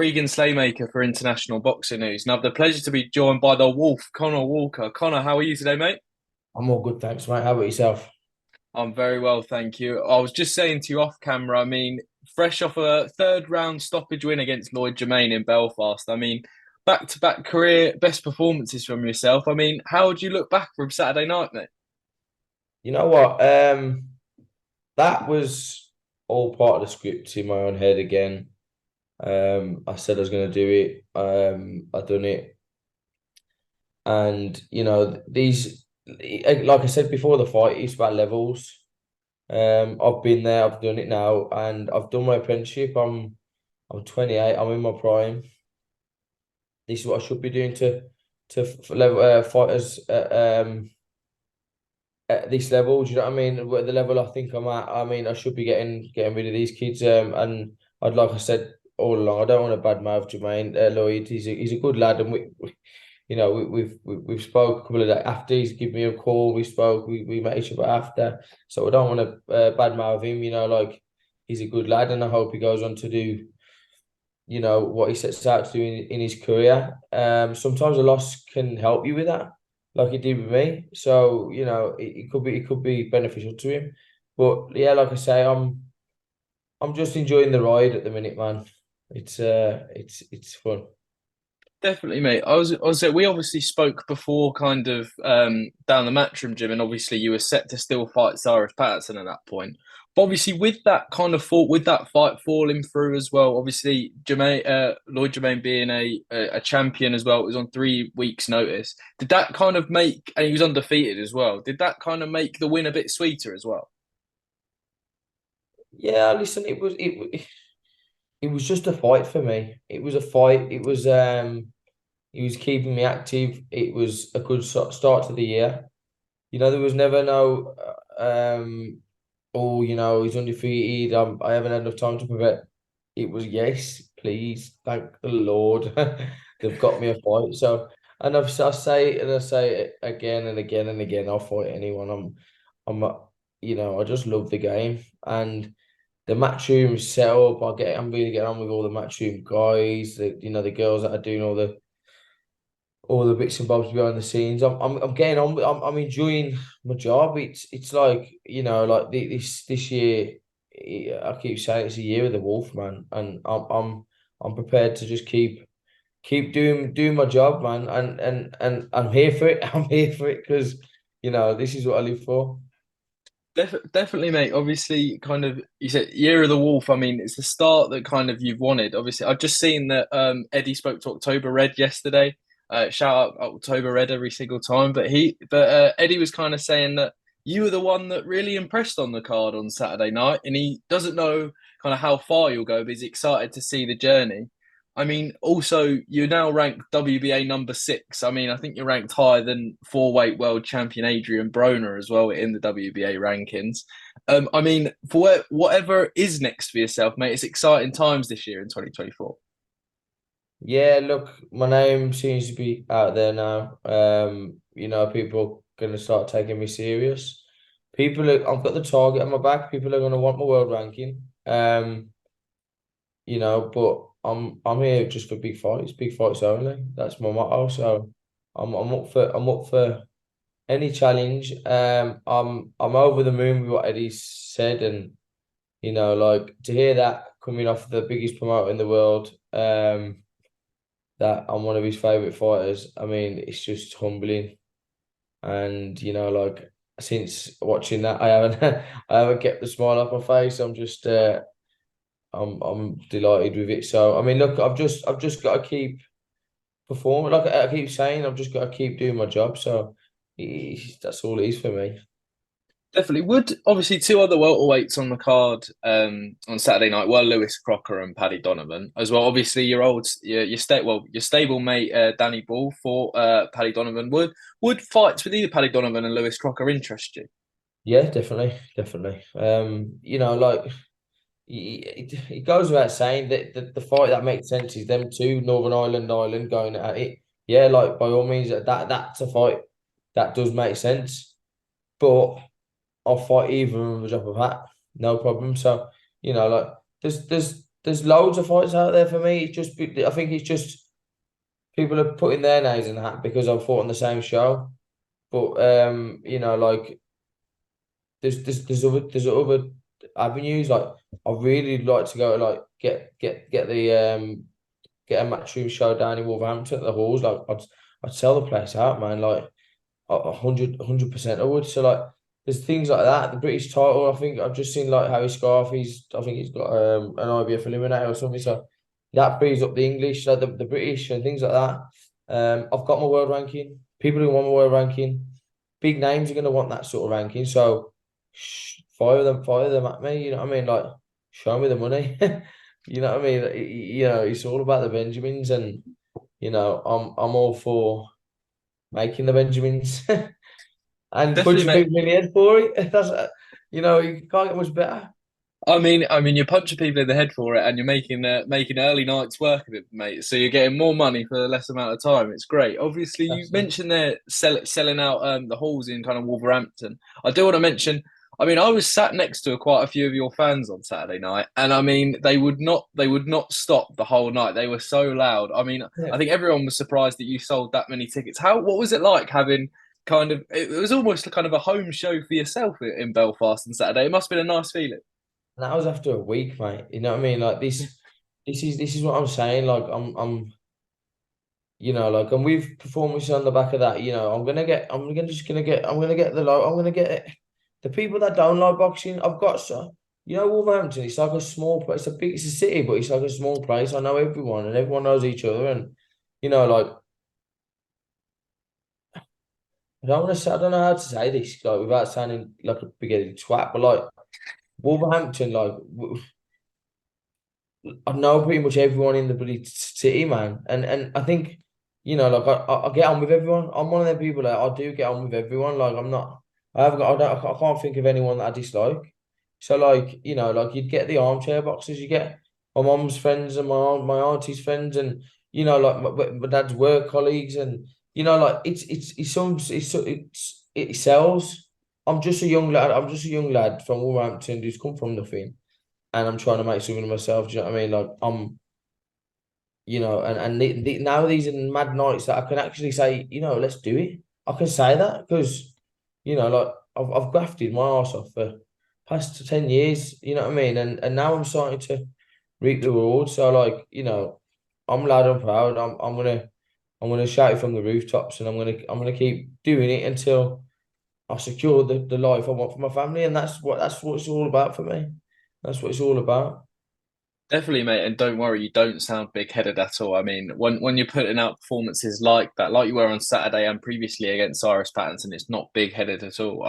Regan Slaymaker for International Boxing News, and I have the pleasure to be joined by the Wolf, Conah Walker. Conor, how are you today, mate? I'm all good, thanks, mate. How about yourself? I'm very well, thank you. I was just saying to you off camera, fresh off a third round stoppage win against Lloyd Germain in Belfast. Back to back career best performances from yourself. How would you look back from Saturday night, mate? You know what? That was all part of the script in my own head again. I said I was going to do it. I done it, and these, like I said before the fight, it's about levels. I've been there, I've done it now, and I've done my apprenticeship. I'm 28. I'm in my prime. This is what I should be doing to level fighters at this level. Do you know what I mean? At the level I think I'm at, I should be getting rid of these kids. And like I said all along, I don't want to badmouth Jermaine Lloyd. He's a good lad, and we've spoke a couple of days after. He's given me a call. We spoke. We met each other after. So I don't want to badmouth him. Like he's a good lad, and I hope he goes on to do what he sets out to do in his career. Sometimes a loss can help you with that, like it did with me. So it could be beneficial to him. But yeah, like I say, I'm just enjoying the ride at the minute, man. It's fun. Definitely, mate. We obviously spoke before, kind of down the matchroom gym, and obviously you were set to still fight Cyrus Patterson at that point. But obviously, with that kind of fault, with that fight falling through as well, obviously Lloyd Germain being a champion as well, it was on 3 weeks' notice. Did that kind of make, and he was undefeated as well? Did that kind of make the win a bit sweeter as well? Yeah, listen, it was just a fight for me. It was a fight. He was keeping me active. It was a good start to the year. There was never no oh, he's undefeated. I haven't had enough time to prepare. It was yes, please, thank the Lord. They've got me a fight. So, and I say it again and again and again. I'll fight anyone. I just love the game, and the matchroom setup. I'm really getting on with all the matchroom guys. The girls that are doing all the bits and bobs behind the scenes. I'm getting on. I'm enjoying my job. It's like like this year. I keep saying it's a year of the wolf, man, and I'm prepared to just keep doing my job, man, and I'm here for it. I'm here for it because this is what I live for. Definitely, mate. Obviously, kind of, you said Year of the Wolf. It's the start that kind of you've wanted. Obviously, I've just seen that Eddie spoke to October Red yesterday. Shout out October Red every single time. But Eddie was kind of saying that you were the one that really impressed on the card on Saturday night, and he doesn't know kind of how far you'll go, but he's excited to see the journey. Also, you're now ranked WBA number 6. I think you're ranked higher than four-weight world champion Adrian Broner as well in the WBA rankings. Whatever is next for yourself, mate, it's exciting times this year in 2024. Yeah, look, my name seems to be out there now. People gonna start taking me serious. I've got the target on my back. People are gonna want my world ranking. But I'm here just for big fights only. That's my motto. So I'm up for any challenge. I'm over the moon with what Eddie said, and like to hear that coming off the biggest promoter in the world. That I'm one of his favorite fighters. It's just humbling, and like since watching that, I haven't I haven't kept the smile off my face. I'm delighted with it. So look, I've just got to keep performing. Like I keep saying, I've just got to keep doing my job. So that's all it is for me. Definitely. Would obviously two other welterweights on the card on Saturday night were Lewis Crocker and Paddy Donovan as well. Obviously, your stable mate Danny Ball for Paddy Donovan. Would fights with either Paddy Donovan and Lewis Crocker interest you? Yeah, definitely, definitely. Like it goes without saying that the fight that makes sense is them two, Northern Ireland going at it. Yeah, like by all means, that's a fight that does make sense. But I'll fight either of them with a drop of a hat, no problem. So like there's there's loads of fights out there for me. I think it's just people are putting their names in the hat because I've fought on the same show. But like there's other avenues. Like I really like to go like get the get a matchroom show down in Wolverhampton at the halls. Like I'd sell the place out, man. Like 100% I would. So like there's things like that. The British title, I think I've just seen like Harry Scarf. I think he's got an IBF eliminator or something. So that brings up the English, like the British and things like that. I've got my world ranking. People who want my world ranking, big names are going to want that sort of ranking. So fire them at me. You know what I mean? Like show me the money. You know what I mean? It's all about the Benjamins, and I'm all for making the Benjamins and Definitely, punching mate. people in the head for it. You can't get much better. You're punching people in the head for it, and you're making early nights work of it, mate. So you're getting more money for less amount of time. It's great. Obviously, you That's it. mentioned there selling out the halls in kind of Wolverhampton. I do want to mention. I was sat next to quite a few of your fans on Saturday night, and they would not stop the whole night. They were so loud. I Yeah. think everyone was surprised that you sold that many tickets. What was it like having kind of? It was almost kind of a home show for yourself in Belfast on Saturday. It must have been a nice feeling. And that was after a week, mate. You know what I mean? Like this is what I'm saying. Like like, and with performances on the back of that, I'm gonna get I'm gonna get it. The people that don't like boxing, I've got so, Wolverhampton, it's like a small place. It's a city, but it's like a small place. I know everyone and everyone knows each other. And, like, I don't know how to say this, like, without sounding like a big-headed twat, but like, Wolverhampton, like, I know pretty much everyone in the bloody city, man. And I think, like I get on with everyone. I'm one of them people that I do get on with everyone. Like I'm not, I haven't got, I don't, I can't think of anyone that I dislike. So like, like you'd get the armchair boxes, you get my mom's friends and my auntie's friends, and like my dad's work colleagues, and like it sells. I'm just a young lad. I'm just a young lad from Wolverhampton who's come from nothing, and I'm trying to make something of myself. Do you know what I mean? Like now these are mad nights that I can actually say, let's do it. I can say that because, like I've grafted my arse off for past 10 years. You know what I mean? And now I'm starting to reap the rewards. So like, I'm loud and proud. I'm gonna shout it from the rooftops, and I'm gonna keep doing it until I secure the life I want for my family, and that's what it's all about for me. That's what it's all about. Definitely, mate, and don't worry, you don't sound big-headed at all. When you're putting out performances like that, like you were on Saturday and previously against Cyrus Pattinson, it's not big-headed at all.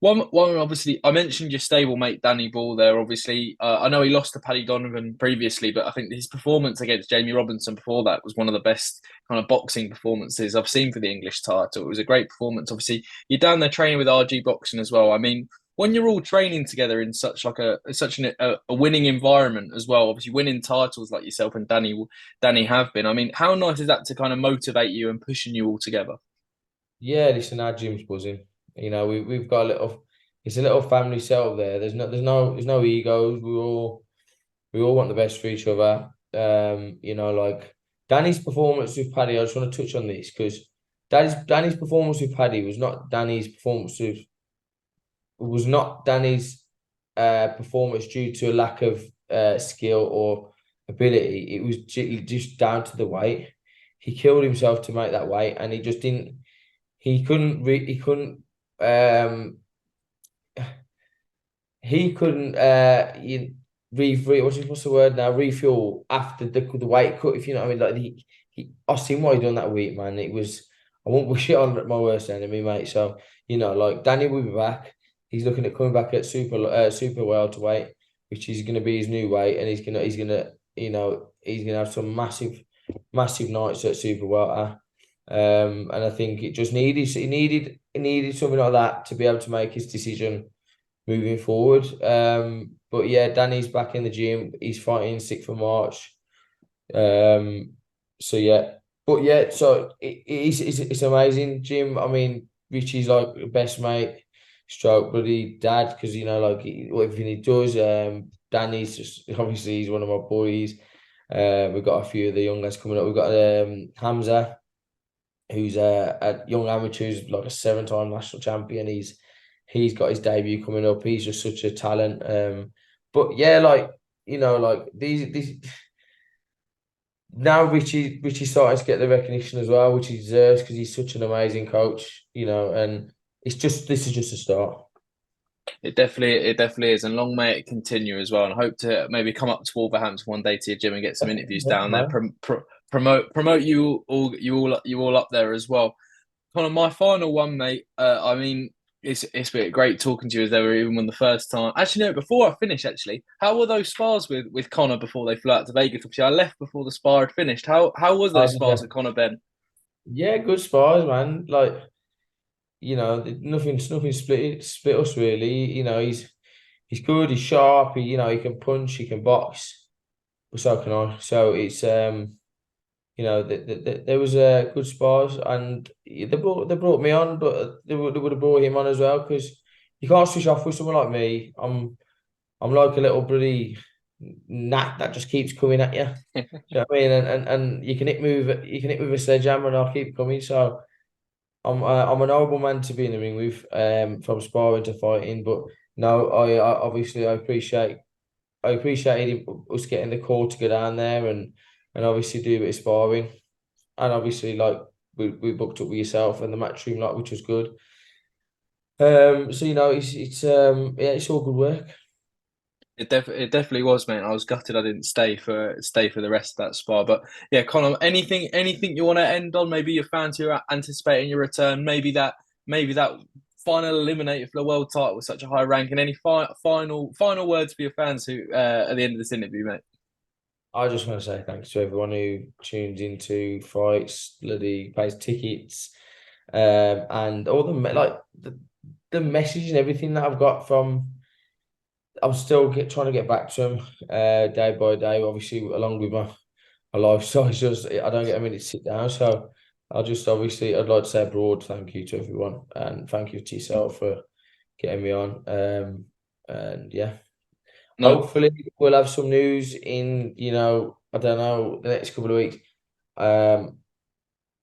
One obviously, I mentioned your stable mate Danny Ball there. Obviously, I know he lost to Paddy Donovan previously, but I think his performance against Jamie Robinson before that was one of the best kind of boxing performances I've seen for the English title. It was a great performance. Obviously, you're down there training with RG Boxing as well. When you're all training together in such a winning environment as well, obviously winning titles like yourself and Danny have been. How nice is that to kind of motivate you and pushing you all together? Yeah, listen, our gym's buzzing. We've got it's a little family setup there. There's no egos. We all want the best for each other. Like Danny's performance with Paddy. I just want to touch on this because Danny's performance with Paddy was not Danny's performance due to a lack of skill or ability. It was just down to the weight. He killed himself to make that weight, and he just didn't. He couldn't he couldn't what's the word now, refuel after the weight cut, if you know what I mean. Like I seen what he done that week, man. It was, I won't wish it on my worst enemy, mate. So like Danny will be back. He's looking at coming back at super welterweight, which is going to be his new weight, and he's gonna have some massive nights at super welter. And I think he needed something like that to be able to make his decision moving forward. But yeah, Danny's back in the gym. He's fighting 6th of March. So yeah, but yeah, so it's amazing, Jim. Richie's like the best mate. stroke bloody dad, because like everything he does. Danny's just obviously he's one of my boys. We've got a few of the young guys coming up. We've got Hamza, who's a young amateur, who's like a 7-time national champion. He's got his debut coming up. He's just such a talent. But yeah, like like these now Richie's starting to get the recognition as well, which he deserves because he's such an amazing coach. And this is just a start. It definitely is, and long may it continue as well. And I hope to maybe come up to Wolverhampton one day to your gym and get some interviews Yeah, down there. man. Promote you all up there as well. Kind of my final one, mate. I mean, it's been great talking to you as ever, even when the first time. Actually, no. Before I finish, actually, how were those spars with Conor before they flew out to Vegas? Obviously, I left before the spar had finished. How was those spars with Conor, Benn? Yeah, good spars, man. Like, nothing split us really. He's good, he's sharp, he can punch, he can box, but so can I. So it's there was good spars, and they brought me on, but they would have brought him on as well, because you can't switch off with someone like me. I'm like a little bloody gnat that just keeps coming at you. Do you know what I mean? And you can hit me with a sledgehammer, and I'll keep coming. So I'm an horrible man to be in the ring with, from sparring to fighting. But no, I obviously I appreciated us getting the call to go down there and obviously do a bit of sparring. And obviously, like, we booked up with yourself and the matchroom, like, which was good. So yeah, it's all good work. It definitely was, mate. I was gutted I didn't stay for the rest of that spar. But yeah, Conor, anything you want to end on? Maybe your fans who are anticipating your return. Maybe that final eliminator for the world title with such a high rank. And any final words for your fans who at the end of this interview, mate. I just want to say thanks to everyone who tunes into fights, bloody pays tickets, and all the message and everything that I've got from. I'm still trying to get back to them, day by day. Obviously, along with my lifestyle, it's just I don't get a minute to sit down. So I'd like to say a broad thank you to everyone, and thank you to yourself for getting me on. And yeah, No, hopefully we'll have some news in, I don't know, the next couple of weeks. Um,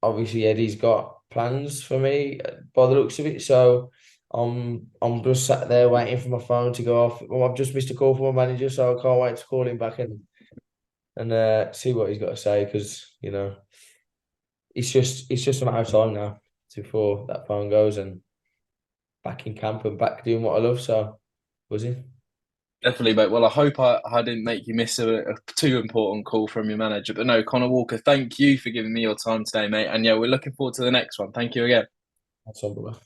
Obviously Eddie's got plans for me, by the looks of it. So I'm just sat there waiting for my phone to go off. Well, I've just missed a call from my manager, so I can't wait to call him back and see what he's got to say, because it's just a matter of time now before that phone goes and back in camp and back doing what I love. So was he? definitely, mate. Well, I hope I didn't make you miss a too important call from your manager. But no, Conor Walker, thank you for giving me your time today, mate. And yeah, we're looking forward to the next one. Thank you again. That's all.